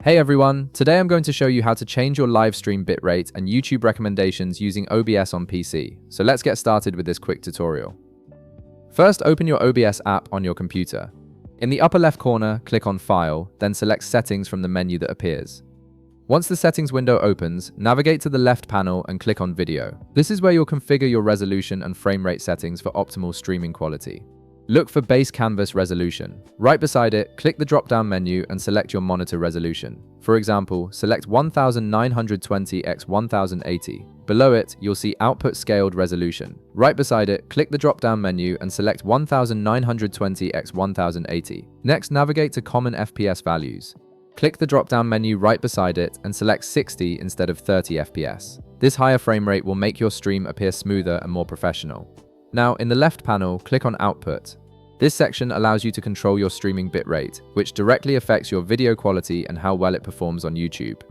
Hey everyone, today I'm going to show you how to change your live stream bitrate and YouTube recommendations using OBS on PC. So let's get started with this quick tutorial. First, open your OBS app on your computer. In the upper left corner, click on File, then select Settings from the menu that appears. Once the settings window opens, navigate to the left panel and click on Video. This is where you'll configure your resolution and frame rate settings for optimal streaming quality. Look for Base Canvas Resolution. Right beside it, click the drop-down menu and select your monitor resolution. For example, select 1920 x 1080. Below it, you'll see Output Scaled Resolution. Right beside it, click the drop-down menu and select 1920 x 1080. Next, navigate to Common FPS Values. Click the drop-down menu right beside it and select 60 instead of 30 FPS. This higher frame rate will make your stream appear smoother and more professional. Now, in the left panel, click on Output. This section allows you to control your streaming bitrate, which directly affects your video quality and how well it performs on YouTube.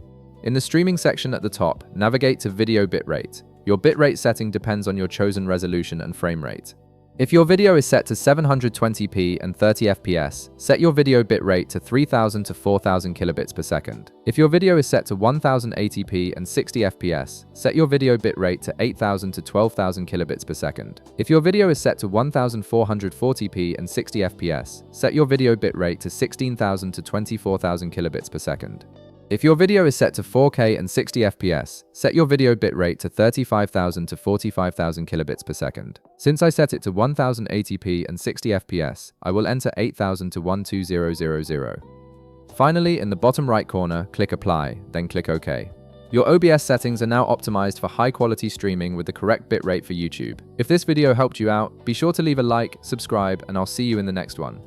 In the streaming section at the top, navigate to Video Bitrate. Your bitrate setting depends on your chosen resolution and frame rate. If your video is set to 720p and 30 fps, set your video bitrate to 3000 to 4000 kilobits per second. If your video is set to 1080p and 60 fps, set your video bitrate to 8000 to 12000 kilobits per second. If your video is set to 1440p and 60 fps, set your video bitrate to 16000 to 24000 kilobits per second. If your video is set to 4K and 60 fps, set your video bitrate to 35,000 to 45,000 kilobits per second. Since I set it to 1080p and 60 fps, I will enter 8000 to 12000. Finally, in the bottom right corner, click Apply, then click OK. Your OBS settings are now optimized for high-quality streaming with the correct bitrate for YouTube. If this video helped you out, be sure to leave a like, subscribe, and I'll see you in the next one.